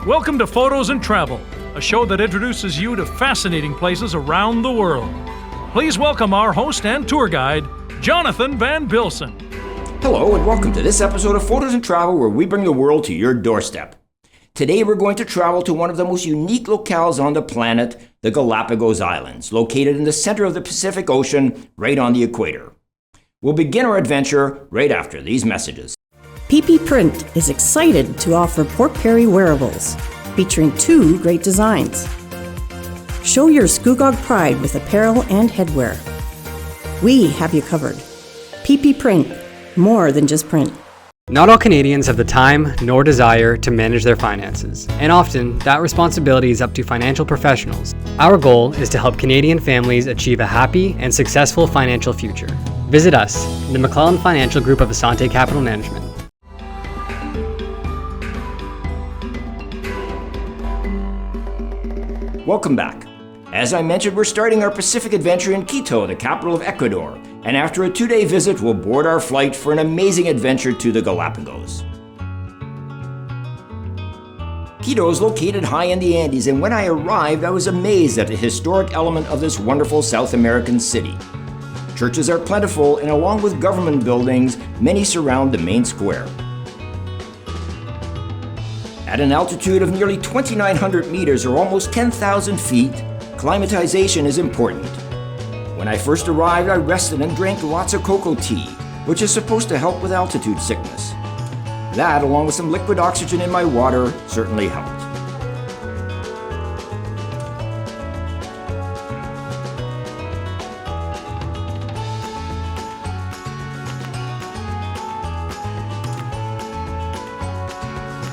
Welcome to photosNtravel, a show that introduces you to fascinating places around the world. Please welcome our host and tour guide, Jonathan Van Bilsen. Hello and welcome to this episode of photosNtravel, where we bring the world to your doorstep. Today we're going to travel to one of the most unique locales on the planet, the Galapagos Islands, located in the center of the Pacific Ocean, right on the equator. We'll begin our adventure right after these messages. PP Print is excited to offer Port Perry wearables, featuring two great designs. Show your Scugog pride with apparel and headwear. We have you covered. PP Print, more than just print. Not all Canadians have the time nor desire to manage their finances, and often that responsibility is up to financial professionals. Our goal is to help Canadian families achieve a happy and successful financial future. Visit us, the McClellan Financial Group of Asante Capital Management. Welcome back. As I mentioned, we're starting our Pacific adventure in Quito, the capital of Ecuador, and after a 2-day visit, we'll board our flight for an amazing adventure to the Galapagos. Quito is located high in the Andes, and when I arrived, I was amazed at the historic element of this wonderful South American city. Churches are plentiful, and along with government buildings, many surround the main square. At an altitude of nearly 2,900 meters or almost 10,000 feet, climatization is important. When I first arrived, I rested and drank lots of cocoa tea, which is supposed to help with altitude sickness. That, along with some liquid oxygen in my water, certainly helped.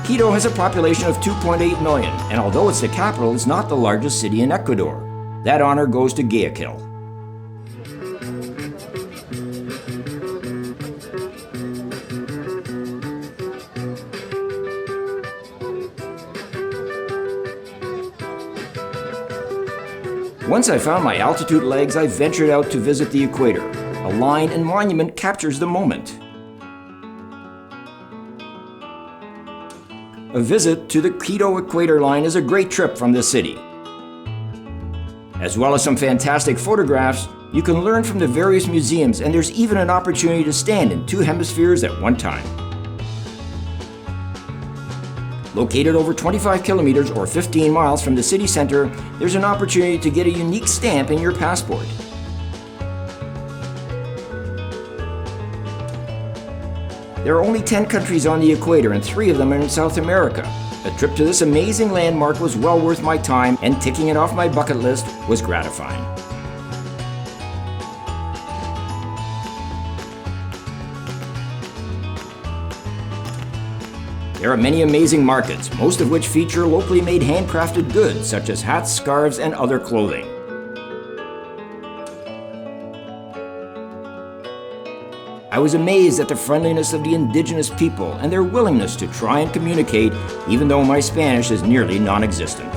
Quito has a population of 2.8 million, and although it's the capital, it's not the largest city in Ecuador. That honor goes to Guayaquil. Once I found my altitude legs, I ventured out to visit the equator. A line and monument captures the moment. A visit to the Quito equator line is a great trip from the city. As well as some fantastic photographs, you can learn from the various museums, and there's even an opportunity to stand in two hemispheres at one time. Located over 25 kilometers or 15 miles from the city center, there's an opportunity to get a unique stamp in your passport. There are only 10 countries on the equator, and 3 of them are in South America. A trip to this amazing landmark was well worth my time, and ticking it off my bucket list was gratifying. There are many amazing markets, most of which feature locally made handcrafted goods such as hats, scarves, and other clothing. I was amazed at the friendliness of the indigenous people and their willingness to try and communicate, even though my Spanish is nearly non-existent.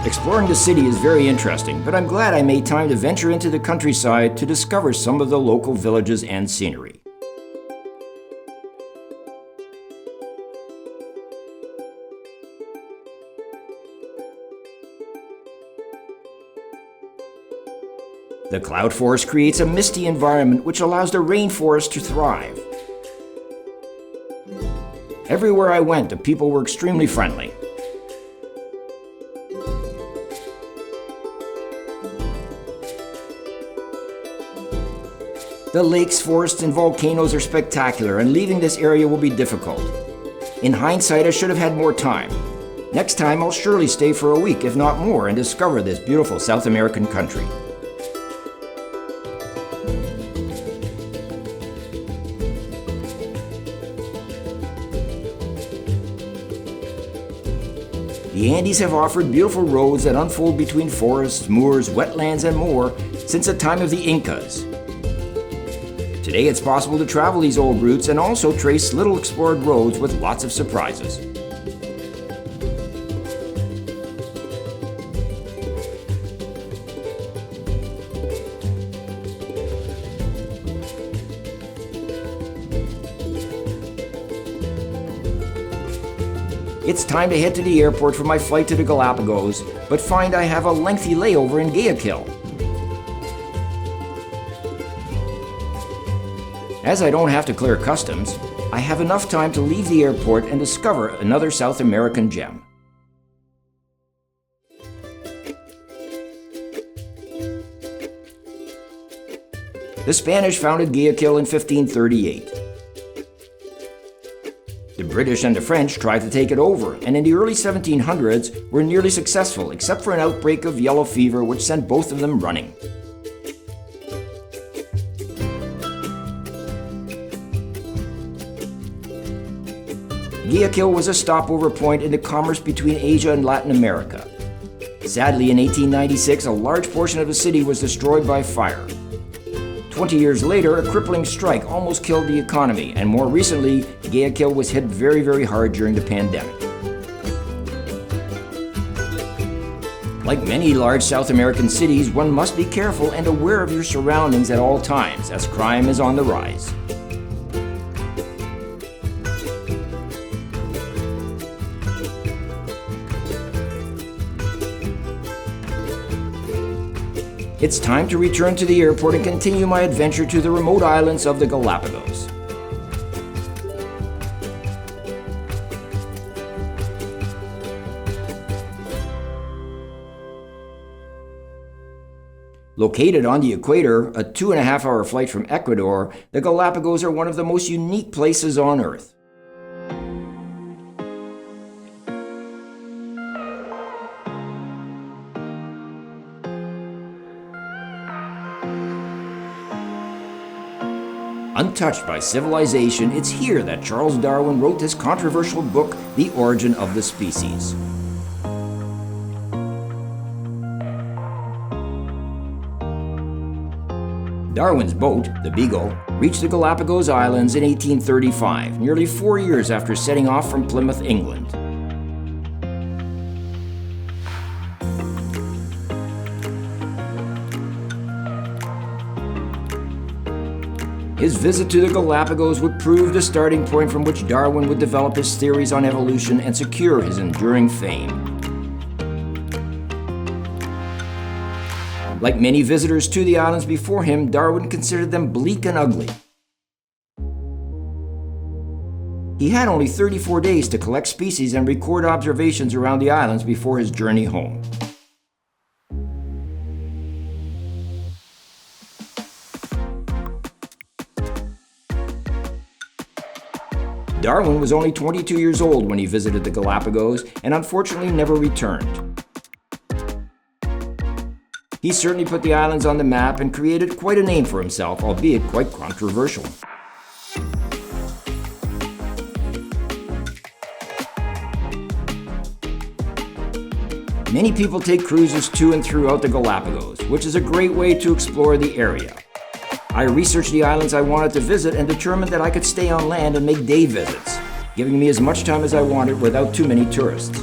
Exploring the city is very interesting, but I'm glad I made time to venture into the countryside to discover some of the local villages and scenery. The cloud forest creates a misty environment which allows the rainforest to thrive. Everywhere I went, the people were extremely friendly. The lakes, forests, and volcanoes are spectacular, and leaving this area will be difficult. In hindsight, I should have had more time. Next time, I'll surely stay for a week, if not more, and discover this beautiful South American country. The Andes have offered beautiful roads that unfold between forests, moors, wetlands, and more since the time of the Incas. Today it's possible to travel these old routes and also trace little explored roads with lots of surprises. It's time to head to the airport for my flight to the Galapagos, but find I have a lengthy layover in Guayaquil. As I don't have to clear customs, I have enough time to leave the airport and discover another South American gem. The Spanish founded Guayaquil in 1538. The British and the French tried to take it over, and in the early 1700s were nearly successful, except for an outbreak of yellow fever which sent both of them running. Guayaquil was a stopover point in the commerce between Asia and Latin America. Sadly, in 1896, a large portion of the city was destroyed by fire. 20 years later, a crippling strike almost killed the economy, and more recently, Guayaquil was hit very, very hard during the pandemic. Like many large South American cities, one must be careful and aware of your surroundings at all times, as crime is on the rise. It's time to return to the airport and continue my adventure to the remote islands of the Galapagos. Located on the equator, a 2.5-hour flight from Ecuador, the Galapagos are one of the most unique places on Earth. Untouched by civilization, it's here that Charles Darwin wrote his controversial book, The Origin of the Species. Darwin's boat, the Beagle, reached the Galapagos Islands in 1835, nearly 4 years after setting off from Plymouth, England. His visit to the Galapagos would prove the starting point from which Darwin would develop his theories on evolution and secure his enduring fame. Like many visitors to the islands before him, Darwin considered them bleak and ugly. He had only 34 days to collect species and record observations around the islands before his journey home. Darwin was only 22 years old when he visited the Galapagos and unfortunately never returned. He certainly put the islands on the map and created quite a name for himself, albeit quite controversial. Many people take cruises to and throughout the Galapagos, which is a great way to explore the area. I researched the islands I wanted to visit and determined that I could stay on land and make day visits, giving me as much time as I wanted without too many tourists.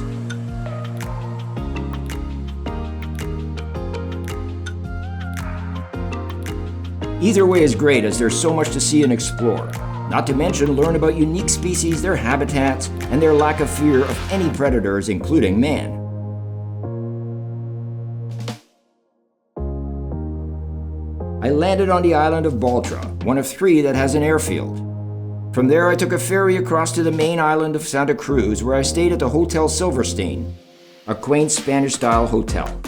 Either way is great, as there's so much to see and explore, not to mention learn about unique species, their habitats, and their lack of fear of any predators, including man. I landed on the island of Baltra, one of 3 that has an airfield. From there, I took a ferry across to the main island of Santa Cruz, where I stayed at the Hotel Silverstein, a quaint Spanish-style hotel.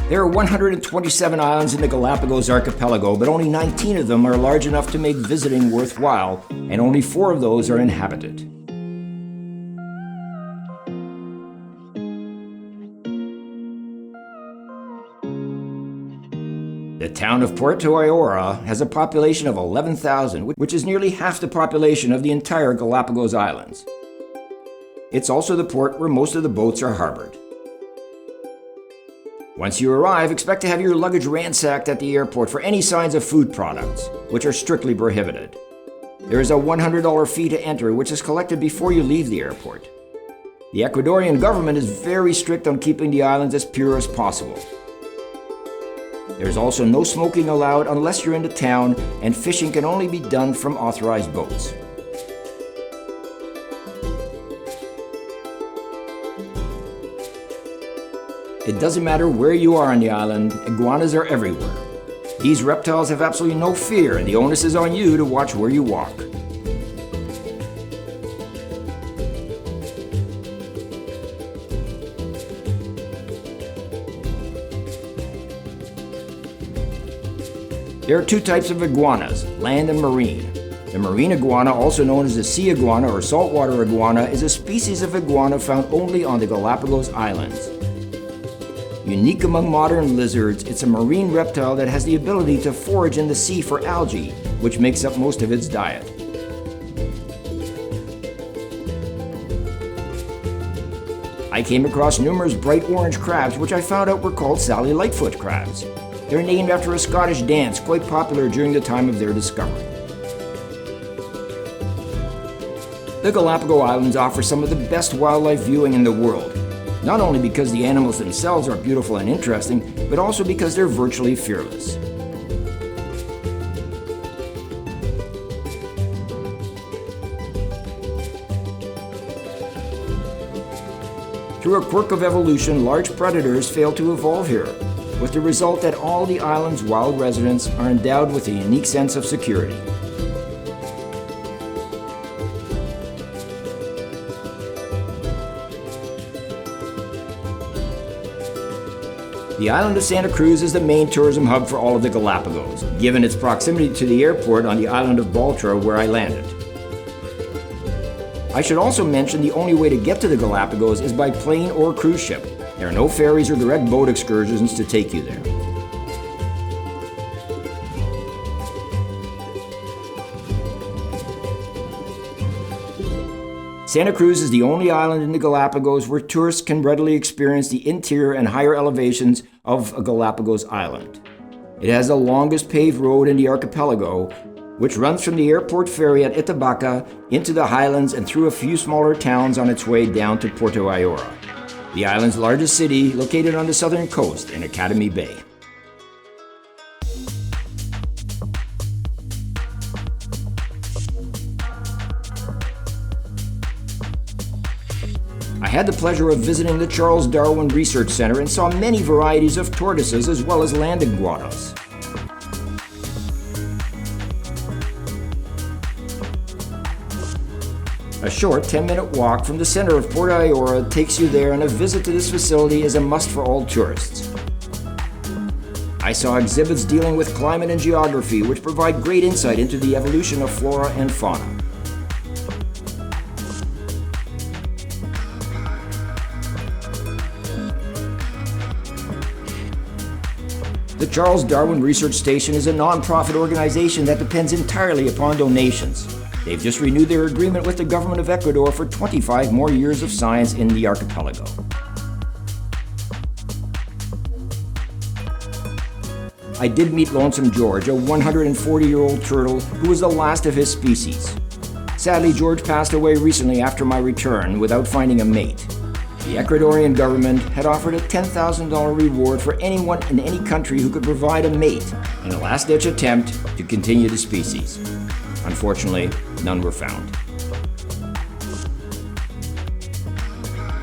There are 127 islands in the Galapagos archipelago, but only 19 of them are large enough to make visiting worthwhile, and only 4 of those are inhabited. The town of Puerto Ayora has a population of 11,000, which is nearly half the population of the entire Galapagos Islands. It's also the port where most of the boats are harbored. Once you arrive, expect to have your luggage ransacked at the airport for any signs of food products, which are strictly prohibited. There is a $100 fee to enter, which is collected before you leave the airport. The Ecuadorian government is very strict on keeping the islands as pure as possible. There's also no smoking allowed unless you're in the town, and fishing can only be done from authorized boats. It doesn't matter where you are on the island, iguanas are everywhere. These reptiles have absolutely no fear, and the onus is on you to watch where you walk. There are two types of iguanas, land and marine. The marine iguana, also known as the sea iguana or saltwater iguana, is a species of iguana found only on the Galapagos Islands. Unique among modern lizards, it's a marine reptile that has the ability to forage in the sea for algae, which makes up most of its diet. I came across numerous bright orange crabs, which I found out were called Sally Lightfoot crabs. They're named after a Scottish dance quite popular during the time of their discovery. The Galapagos Islands offer some of the best wildlife viewing in the world, not only because the animals themselves are beautiful and interesting, but also because they're virtually fearless. Through a quirk of evolution, large predators failed to evolve here, with the result that all the island's wild residents are endowed with a unique sense of security. The island of Santa Cruz is the main tourism hub for all of the Galapagos, given its proximity to the airport on the island of Baltra where I landed. I should also mention the only way to get to the Galapagos is by plane or cruise ship. There are no ferries or direct boat excursions to take you there. Santa Cruz is the only island in the Galapagos where tourists can readily experience the interior and higher elevations of a Galapagos island. It has the longest paved road in the archipelago, which runs from the airport ferry at Itabaca into the Highlands and through a few smaller towns on its way down to Porto Ayora, the island's largest city located on the southern coast in Academy Bay. I had the pleasure of visiting the Charles Darwin Research Center and saw many varieties of tortoises as well as land iguanas. A short 10-minute walk from the center of Porto Ayora takes you there, and a visit to this facility is a must for all tourists. I saw exhibits dealing with climate and geography, which provide great insight into the evolution of flora and fauna. The Charles Darwin Research Station is a non-profit organization that depends entirely upon donations. They've just renewed their agreement with the government of Ecuador for 25 more years of science in the archipelago. I did meet Lonesome George, a 140-year-old turtle who was the last of his species. Sadly, George passed away recently after my return without finding a mate. The Ecuadorian government had offered a $10,000 reward for anyone in any country who could provide a mate in a last-ditch attempt to continue the species. Unfortunately, none were found.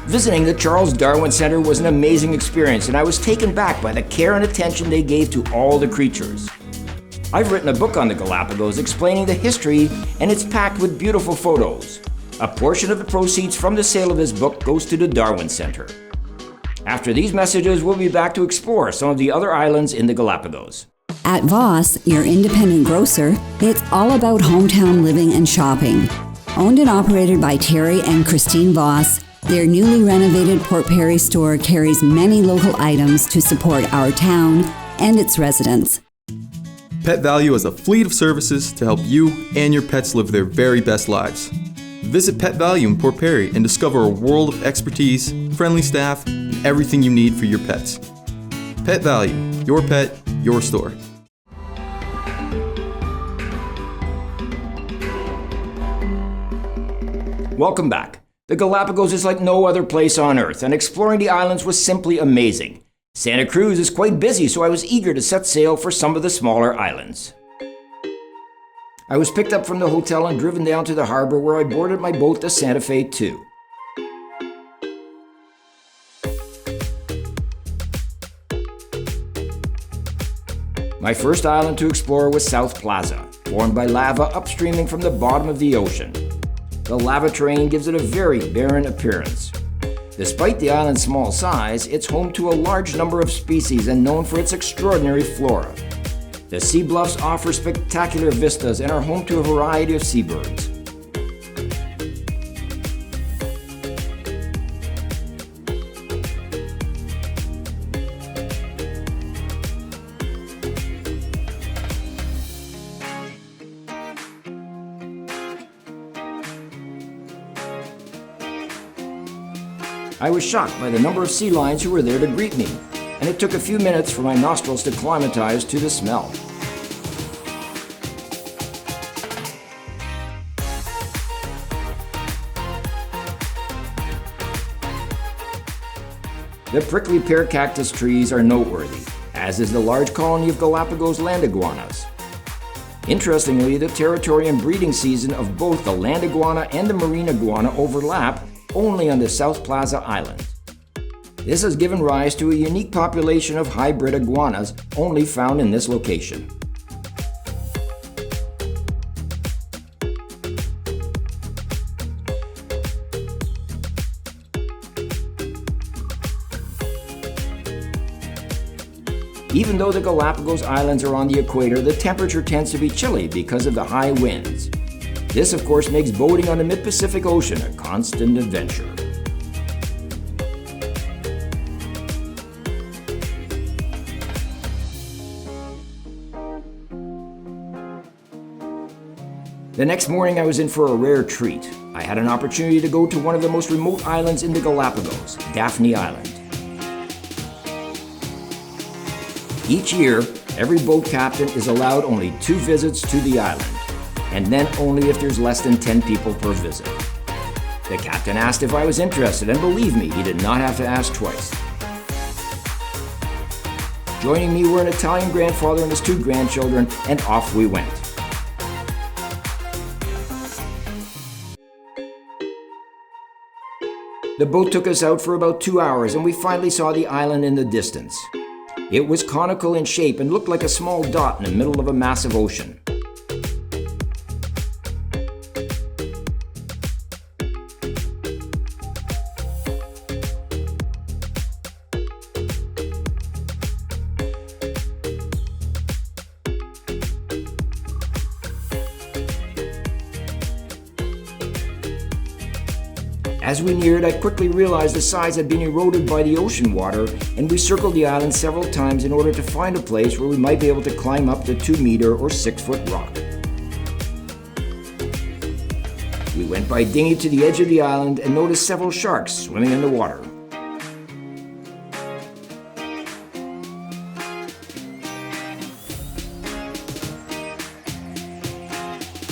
Visiting the Charles Darwin Center was an amazing experience, and I was taken back by the care and attention they gave to all the creatures. I've written a book on the Galapagos explaining the history, and it's packed with beautiful photos. A portion of the proceeds from the sale of this book goes to the Darwin Center. After these messages, we'll be back to explore some of the other islands in the Galapagos. At Voss, your independent grocer, it's all about hometown living and shopping. Owned and operated by Terry and Christine Voss, their newly renovated Port Perry store carries many local items to support our town and its residents. Pet Value has a fleet of services to help you and your pets live their very best lives. Visit Pet Value in Port Perry and discover a world of expertise, friendly staff, and everything you need for your pets. Pet Value, your pet, your store. Welcome back. The Galapagos is like no other place on Earth, and exploring the islands was simply amazing. Santa Cruz is quite busy, so I was eager to set sail for some of the smaller islands. I was picked up from the hotel and driven down to the harbor where I boarded my boat, the Santa Fe II. My first island to explore was South Plaza, formed by lava upstreaming from the bottom of the ocean. The lava terrain gives it a very barren appearance. Despite the island's small size, it's home to a large number of species and known for its extraordinary flora. The sea bluffs offer spectacular vistas and are home to a variety of seabirds. I was shocked by the number of sea lions who were there to greet me, and it took a few minutes for my nostrils to climatize to the smell. The prickly pear cactus trees are noteworthy, as is the large colony of Galapagos land iguanas. Interestingly, the territory and breeding season of both the land iguana and the marine iguana overlap only on the South Plaza Island. This has given rise to a unique population of hybrid iguanas only found in this location. Even though the Galapagos Islands are on the equator, the temperature tends to be chilly because of the high winds. This, of course, makes boating on the mid-Pacific Ocean a constant adventure. The next morning, I was in for a rare treat. I had an opportunity to go to one of the most remote islands in the Galapagos, Daphne Island. Each year, every boat captain is allowed only 2 visits to the island, and then only if there's less than 10 people per visit. The captain asked if I was interested, and believe me, he did not have to ask twice. Joining me were an Italian grandfather and his 2 grandchildren, and off we went. The boat took us out for about 2 hours, and we finally saw the island in the distance. It was conical in shape and looked like a small dot in the middle of a massive ocean. As we neared, I quickly realized the sides had been eroded by the ocean water, and we circled the island several times in order to find a place where we might be able to climb up the 2-meter or 6-foot rock. We went by dinghy to the edge of the island and noticed several sharks swimming in the water.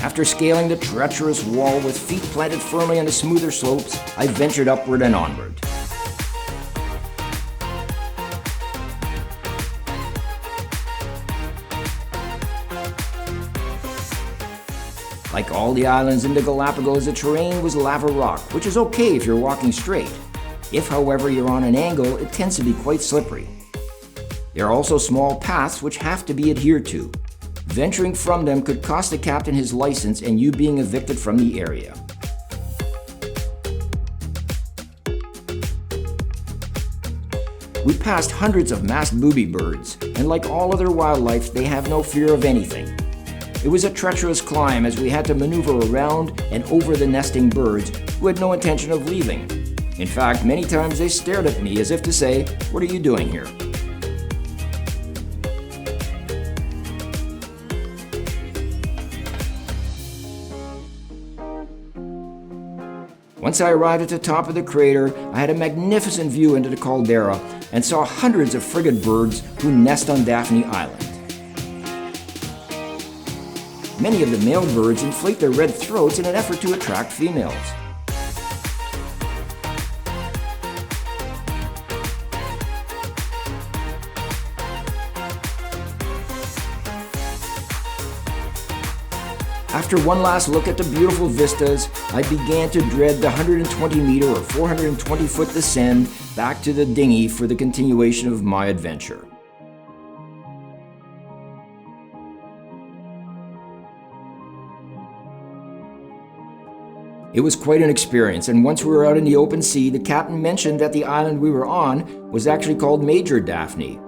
After scaling the treacherous wall with feet planted firmly on the smoother slopes, I ventured upward and onward. Like all the islands in the Galapagos, the terrain was lava rock, which is okay if you're walking straight. If, however, you're on an angle, it tends to be quite slippery. There are also small paths which have to be adhered to. Venturing from them could cost the captain his license and you being evicted from the area. We passed hundreds of masked booby birds, and like all other wildlife, they have no fear of anything. It was a treacherous climb as we had to maneuver around and over the nesting birds who had no intention of leaving. In fact, many times they stared at me as if to say, "What are you doing here?" Once I arrived at the top of the crater, I had a magnificent view into the caldera and saw hundreds of frigate birds who nest on Daphne Island. Many of the male birds inflate their red throats in an effort to attract females. After one last look at the beautiful vistas, I began to dread the 120-meter or 420-foot descent back to the dinghy for the continuation of my adventure. It was quite an experience, and once we were out in the open sea, the captain mentioned that the island we were on was actually called Major Daphne.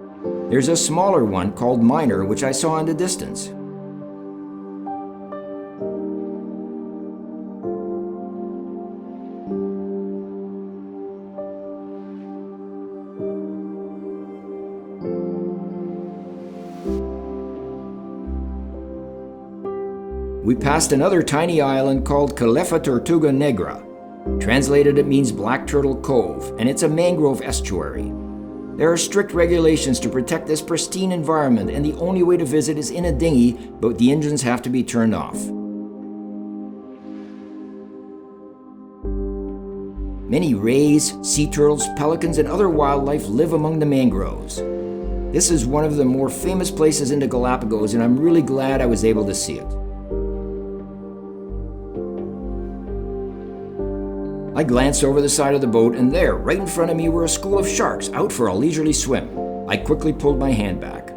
There's a smaller one called Minor, which I saw in the distance. We passed another tiny island called Calefa Tortuga Negra. Translated, it means Black Turtle Cove, and it's a mangrove estuary. There are strict regulations to protect this pristine environment, and the only way to visit is in a dinghy, but the engines have to be turned off. Many rays, sea turtles, pelicans, and other wildlife live among the mangroves. This is one of the more famous places in the Galapagos, and I'm really glad I was able to see it. I glanced over the side of the boat, and there, right in front of me, were a school of sharks out for a leisurely swim. I quickly pulled my hand back.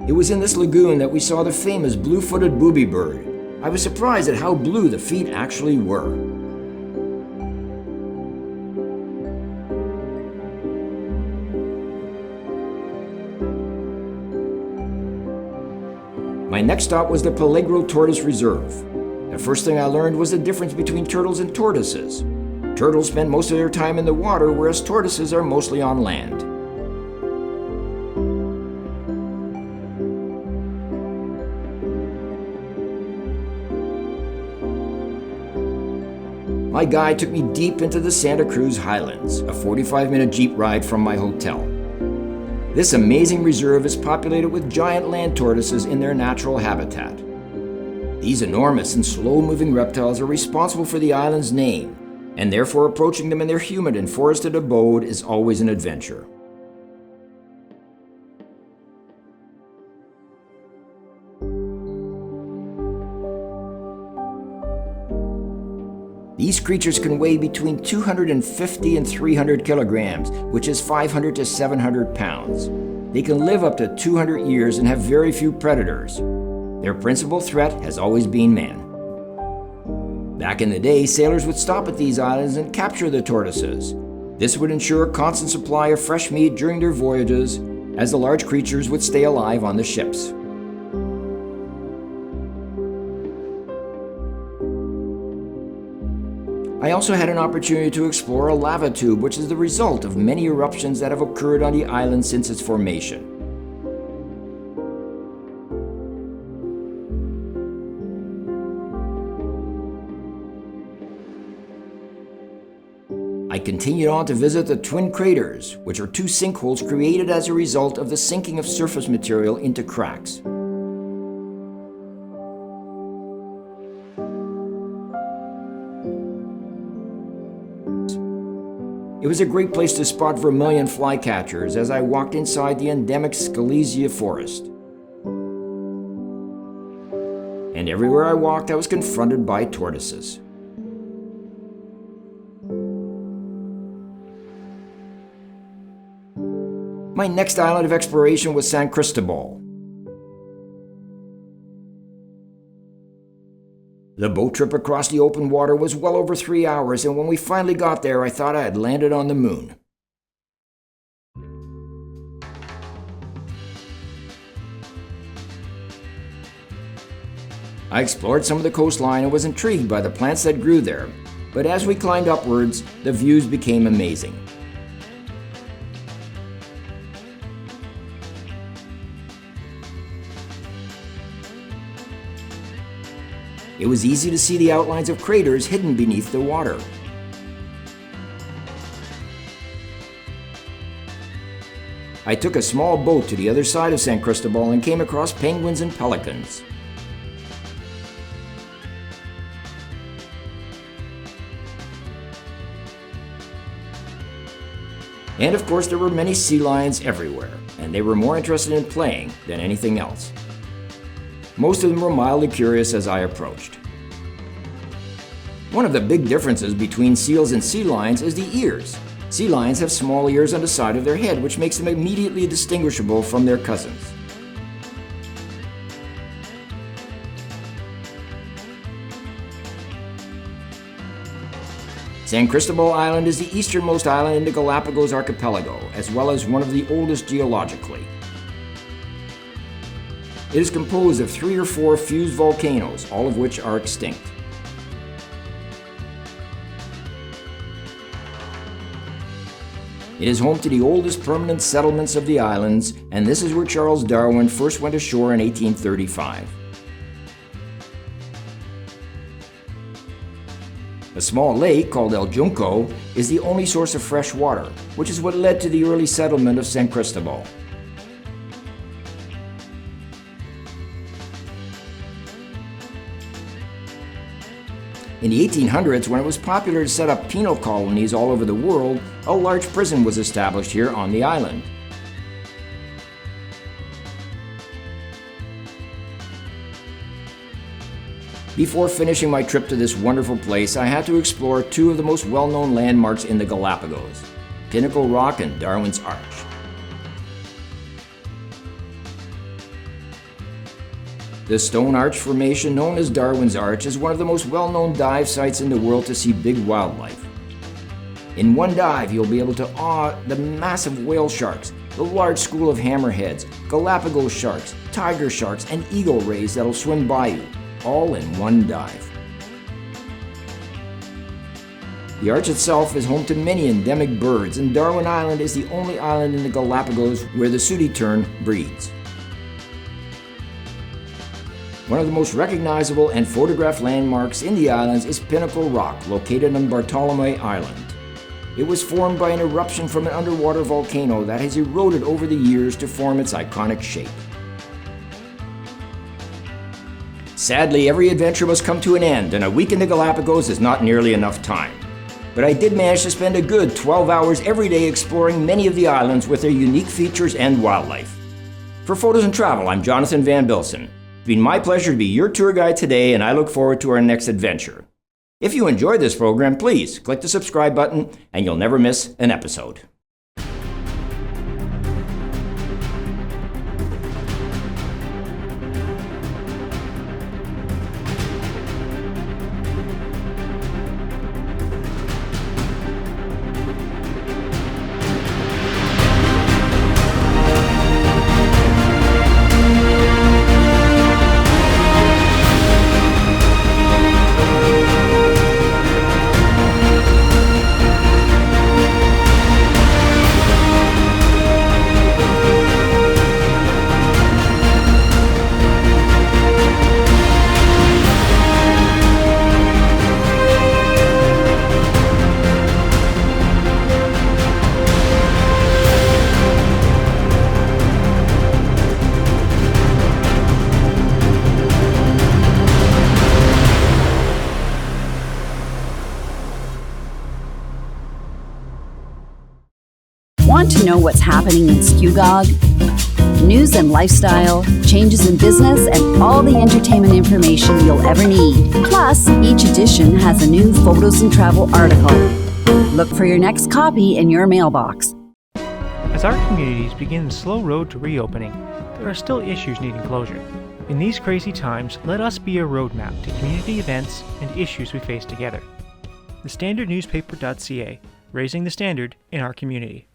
It was in this lagoon that we saw the famous blue-footed booby bird. I was surprised at how blue the feet actually were. My next stop was the Peligro Tortoise Reserve. The first thing I learned was the difference between turtles and tortoises. Turtles spend most of their time in the water, whereas tortoises are mostly on land. My guide took me deep into the Santa Cruz Highlands, a 45-minute jeep ride from my hotel. This amazing reserve is populated with giant land tortoises in their natural habitat. These enormous and slow-moving reptiles are responsible for the island's name, and therefore approaching them in their humid and forested abode is always an adventure. These creatures can weigh between 250 and 300 kilograms, which is 500 to 700 pounds. They can live up to 200 years and have very few predators. Their principal threat has always been man. Back in the day, sailors would stop at these islands and capture the tortoises. This would ensure a constant supply of fresh meat during their voyages, as the large creatures would stay alive on the ships. I also had an opportunity to explore a lava tube, which is the result of many eruptions that have occurred on the island since its formation. I continued on to visit the twin craters, which are two sinkholes created as a result of the sinking of surface material into cracks. It was a great place to spot vermilion flycatchers as I walked inside the endemic Scalesia forest. And everywhere I walked, I was confronted by tortoises. My next island of exploration was San Cristobal. The boat trip across the open water was well over 3 hours, and when we finally got there, I thought I had landed on the moon. I explored some of the coastline and was intrigued by the plants that grew there, but as we climbed upwards, the views became amazing. It was easy to see the outlines of craters hidden beneath the water. I took a small boat to the other side of San Cristobal and came across penguins and pelicans. And of course, there were many sea lions everywhere, and they were more interested in playing than anything else. Most of them were mildly curious as I approached. One of the big differences between seals and sea lions is the ears. Sea lions have small ears on the side of their head, which makes them immediately distinguishable from their cousins. San Cristobal Island is the easternmost island in the Galapagos archipelago, as well as one of the oldest geologically. It is composed of 3 or 4 fused volcanoes, all of which are extinct. It is home to the oldest permanent settlements of the islands, and this is where Charles Darwin first went ashore in 1835. A small lake called El Junco is the only source of fresh water, which is what led to the early settlement of San Cristobal. In the 1800s, when it was popular to set up penal colonies all over the world, a large prison was established here on the island. Before finishing my trip to this wonderful place, I had to explore 2 of the most well-known landmarks in the Galapagos, Pinnacle Rock and Darwin's Arch. The stone arch formation, known as Darwin's Arch, is one of the most well-known dive sites in the world to see big wildlife. In one dive, you'll be able to awe the massive whale sharks, the large school of hammerheads, Galapagos sharks, tiger sharks, and eagle rays that'll swim by you, all in one dive. The arch itself is home to many endemic birds, and Darwin Island is the only island in the Galapagos where the sooty tern breeds. One of the most recognizable and photographed landmarks in the islands is Pinnacle Rock, located on Bartolome Island. It was formed by an eruption from an underwater volcano that has eroded over the years to form its iconic shape. Sadly, every adventure must come to an end, and a week in the Galapagos is not nearly enough time. But I did manage to spend a good 12 hours every day exploring many of the islands with their unique features and wildlife. For Photos and Travel, I'm Jonathan Van Bilsen. It's been my pleasure to be your tour guide today, and I look forward to our next adventure. If you enjoyed this program, please click the subscribe button and you'll never miss an episode. Want to know what's happening in Skugog? News and lifestyle, changes in business, and all the entertainment information you'll ever need. Plus, each edition has a new Photos and Travel article. Look for your next copy in your mailbox. As our communities begin the slow road to reopening, there are still issues needing closure. In these crazy times, let us be a roadmap to community events and issues we face together. TheStandardNewspaper.ca, raising the standard in our community.